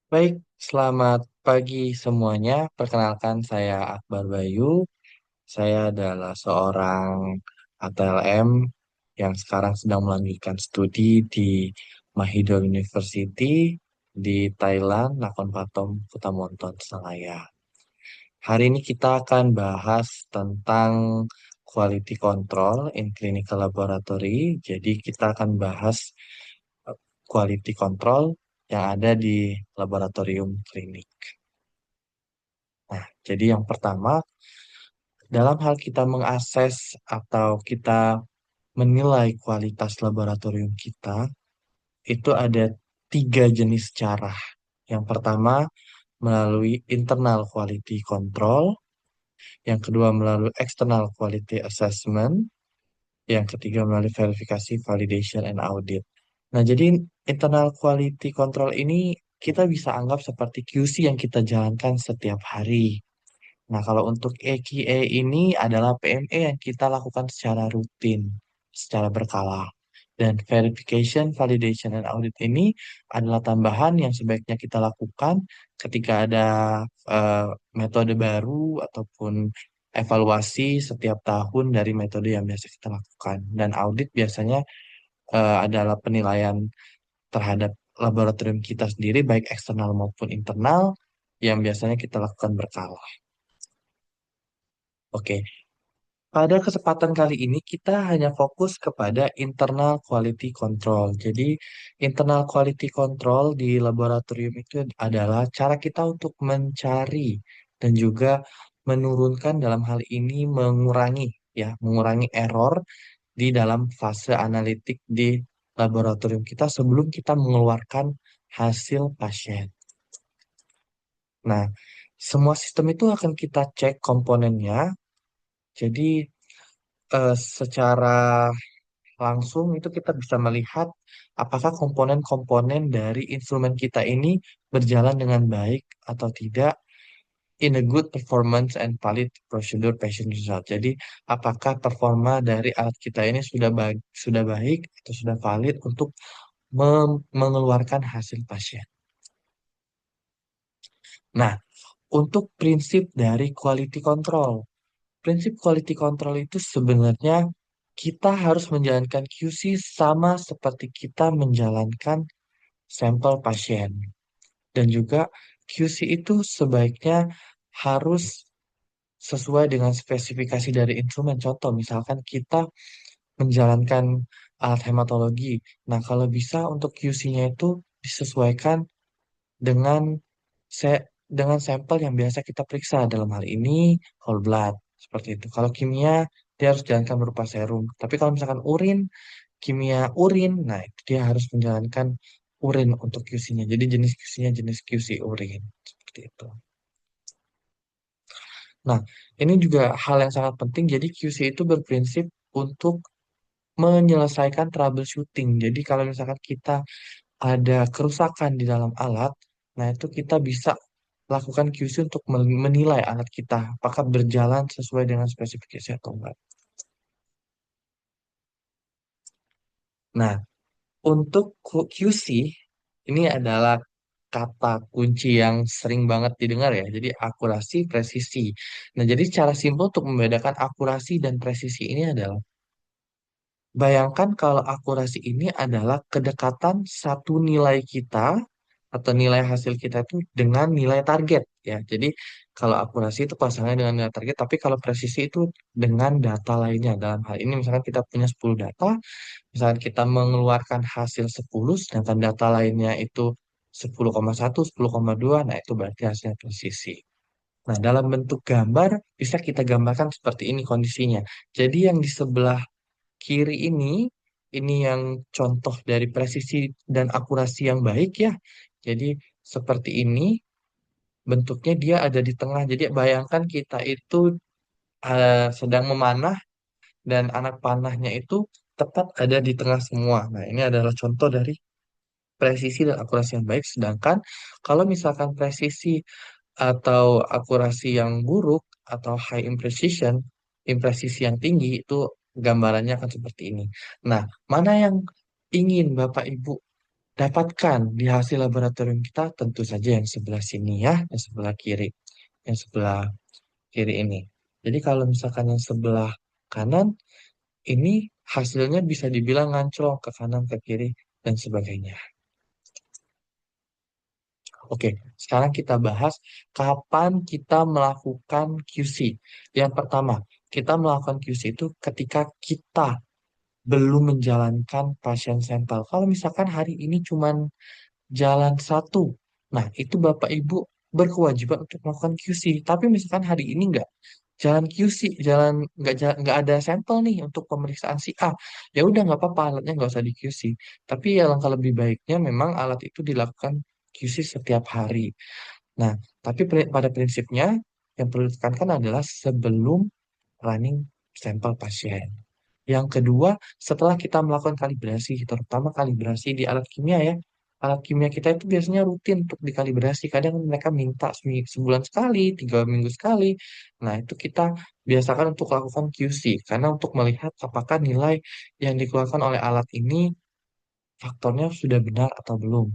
Baik, selamat pagi semuanya. Perkenalkan saya Akbar Bayu. Saya adalah seorang ATLM yang sekarang sedang melanjutkan studi di Mahidol University di Thailand, Nakhon Pathom, Kutamonton, Senaya. Hari ini kita akan bahas tentang quality control in clinical laboratory. Jadi kita akan bahas eh, quality control yang ada di laboratorium klinik. Nah, jadi yang pertama, dalam hal kita mengakses atau kita menilai kualitas laboratorium kita, itu ada tiga jenis cara. Yang pertama, melalui internal quality control. Yang kedua, melalui external quality assessment. Yang ketiga, melalui verifikasi, validation, and audit. Nah, jadi internal quality control ini kita bisa anggap seperti QC yang kita jalankan setiap hari. Nah, kalau untuk EQE ini adalah PME yang kita lakukan secara rutin, secara berkala. Dan verification, validation, dan audit ini adalah tambahan yang sebaiknya kita lakukan ketika ada eh, metode baru ataupun evaluasi setiap tahun dari metode yang biasa kita lakukan. Dan audit biasanya adalah penilaian terhadap laboratorium kita sendiri, baik eksternal maupun internal, yang biasanya kita lakukan berkala. Oke, pada kesempatan kali ini kita hanya fokus kepada internal quality control. Jadi, internal quality control di laboratorium itu adalah cara kita untuk mencari dan juga menurunkan dalam hal ini mengurangi error di dalam fase analitik di laboratorium kita sebelum kita mengeluarkan hasil pasien. Nah, semua sistem itu akan kita cek komponennya. Jadi, secara langsung itu kita bisa melihat apakah komponen-komponen dari instrumen kita ini berjalan dengan baik atau tidak in a good performance and valid procedure patient result. Jadi, apakah performa dari alat kita ini sudah baik atau sudah valid untuk mengeluarkan hasil pasien. Nah, untuk prinsip dari quality control. Prinsip quality control itu sebenarnya kita harus menjalankan QC sama seperti kita menjalankan sampel pasien. Dan juga QC itu sebaiknya harus sesuai dengan spesifikasi dari instrumen. Contoh, misalkan kita menjalankan alat hematologi. Nah, kalau bisa untuk QC-nya itu disesuaikan dengan dengan sampel yang biasa kita periksa. Dalam hal ini whole blood seperti itu. Kalau kimia dia harus jalankan berupa serum. Tapi kalau misalkan kimia urin, nah itu dia harus menjalankan urin untuk QC-nya. Jadi jenis QC-nya jenis QC urin seperti itu. Nah, ini juga hal yang sangat penting. Jadi QC itu berprinsip untuk menyelesaikan troubleshooting. Jadi kalau misalkan kita ada kerusakan di dalam alat, nah itu kita bisa lakukan QC untuk menilai alat kita apakah berjalan sesuai dengan spesifikasi atau enggak. Nah, untuk QC ini adalah kata kunci yang sering banget didengar ya. Jadi akurasi, presisi. Nah, jadi cara simpel untuk membedakan akurasi dan presisi ini adalah bayangkan kalau akurasi ini adalah kedekatan satu nilai kita atau nilai hasil kita itu dengan nilai target ya. Jadi kalau akurasi itu pasangan dengan nilai target, tapi kalau presisi itu dengan data lainnya. Dalam hal ini misalkan kita punya 10 data, misalkan kita mengeluarkan hasil 10, sedangkan data lainnya itu 10,1, 10,2, nah itu berarti hasil presisi. Nah, dalam bentuk gambar bisa kita gambarkan seperti ini kondisinya. Jadi yang di sebelah kiri ini yang contoh dari presisi dan akurasi yang baik ya. Jadi seperti ini bentuknya dia ada di tengah. Jadi bayangkan kita itu sedang memanah dan anak panahnya itu tepat ada di tengah semua. Nah, ini adalah contoh dari presisi dan akurasi yang baik. Sedangkan kalau misalkan presisi atau akurasi yang buruk atau high imprecision, impresisi yang tinggi itu gambarannya akan seperti ini. Nah, mana yang ingin Bapak Ibu dapatkan di hasil laboratorium kita tentu saja yang sebelah sini ya, yang sebelah kiri, yang sebelah kiri ini. Jadi kalau misalkan yang sebelah kanan ini hasilnya bisa dibilang nganclong ke kanan, ke kiri, dan sebagainya. Oke, sekarang kita bahas kapan kita melakukan QC. Yang pertama, kita melakukan QC itu ketika kita belum menjalankan pasien sampel. Kalau misalkan hari ini cuma jalan satu. Nah, itu Bapak Ibu berkewajiban untuk melakukan QC. Tapi misalkan hari ini nggak jalan QC, nggak ada sampel nih untuk pemeriksaan si A. Ya udah nggak apa-apa, alatnya nggak usah di QC. Tapi ya langkah lebih baiknya memang alat itu dilakukan QC setiap hari. Nah, tapi pada prinsipnya yang perlu ditekankan adalah sebelum running sampel pasien. Yang kedua, setelah kita melakukan kalibrasi, terutama kalibrasi di alat kimia ya, alat kimia kita itu biasanya rutin untuk dikalibrasi. Kadang mereka minta sebulan sekali, 3 minggu sekali. Nah, itu kita biasakan untuk lakukan QC, karena untuk melihat apakah nilai yang dikeluarkan oleh alat ini faktornya sudah benar atau belum.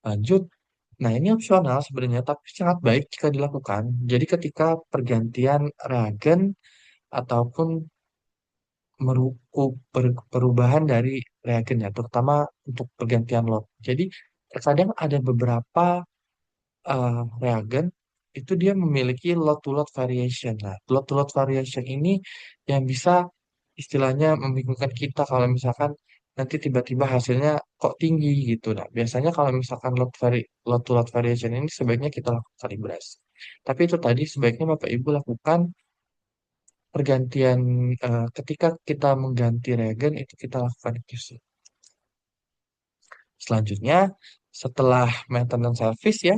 Lanjut, nah ini opsional sebenarnya, tapi sangat baik jika dilakukan. Jadi ketika pergantian reagen ataupun perubahan dari reagennya, terutama untuk pergantian lot. Jadi terkadang ada beberapa reagen itu dia memiliki lot-to-lot variation. Nah, lot-to-lot variation ini yang bisa istilahnya membingungkan kita kalau misalkan nanti tiba-tiba hasilnya kok tinggi gitu. Nah, biasanya kalau misalkan lot-to-lot variation ini sebaiknya kita lakukan kalibrasi. Tapi itu tadi sebaiknya Bapak Ibu lakukan pergantian ketika kita mengganti reagen itu kita lakukan QC. Selanjutnya, setelah maintenance service ya,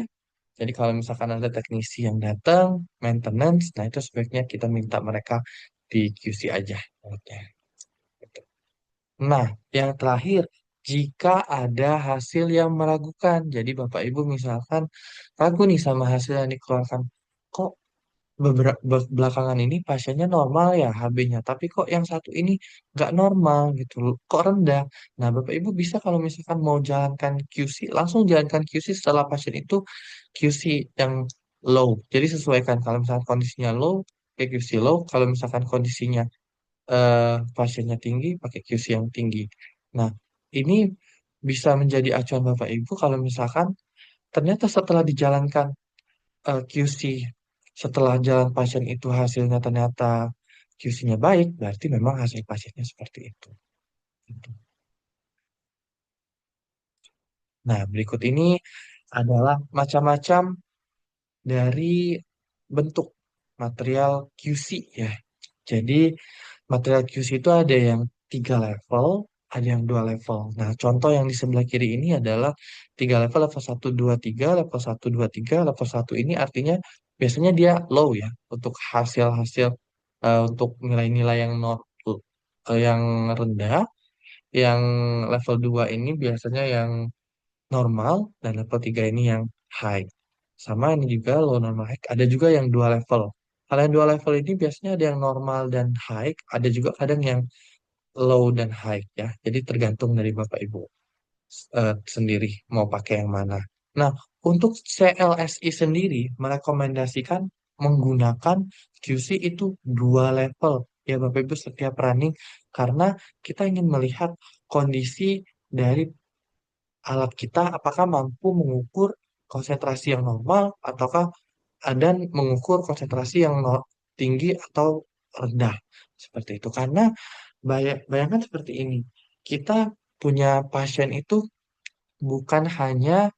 jadi kalau misalkan ada teknisi yang datang, maintenance, nah itu sebaiknya kita minta mereka di QC aja. Oke. Gitu. Nah, yang terakhir, jika ada hasil yang meragukan, jadi Bapak Ibu misalkan ragu nih sama hasil yang dikeluarkan, kok belakangan ini pasiennya normal ya HB-nya, tapi kok yang satu ini nggak normal gitu loh, kok rendah. Nah, Bapak Ibu bisa kalau misalkan mau jalankan QC, langsung jalankan QC setelah pasien itu QC yang low. Jadi sesuaikan kalau misalkan kondisinya low, pakai QC low. Kalau misalkan kondisinya pasiennya tinggi, pakai QC yang tinggi. Nah, ini bisa menjadi acuan Bapak Ibu kalau misalkan ternyata setelah dijalankan QC setelah jalan pasien itu hasilnya ternyata QC-nya baik, berarti memang hasil pasiennya seperti itu. Gitu. Nah, berikut ini adalah macam-macam dari bentuk material QC ya. Jadi material QC itu ada yang 3 level, ada yang 2 level. Nah, contoh yang di sebelah kiri ini adalah 3 level, level 1, 2, 3, level 1, 2, 3, level 1 ini artinya biasanya dia low ya, untuk hasil-hasil, untuk nilai-nilai yang rendah, yang level 2 ini biasanya yang normal, dan level 3 ini yang high. Sama ini juga low, normal, high. Ada juga yang 2 level. Kalau yang 2 level ini biasanya ada yang normal dan high, ada juga kadang yang low dan high ya. Jadi tergantung dari Bapak Ibu sendiri mau pakai yang mana. Nah, untuk CLSI sendiri merekomendasikan menggunakan QC itu 2 level ya Bapak Ibu setiap running, karena kita ingin melihat kondisi dari alat kita apakah mampu mengukur konsentrasi yang normal ataukah dan mengukur konsentrasi yang tinggi atau rendah seperti itu. Karena bayangkan seperti ini, kita punya pasien itu bukan hanya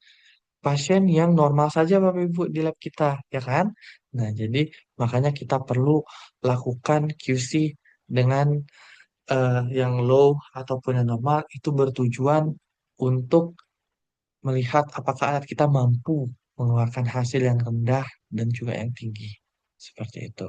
pasien yang normal saja Bapak Ibu di lab kita, ya kan? Nah, jadi makanya kita perlu lakukan QC dengan yang low ataupun yang normal itu bertujuan untuk melihat apakah alat kita mampu mengeluarkan hasil yang rendah dan juga yang tinggi. Seperti itu.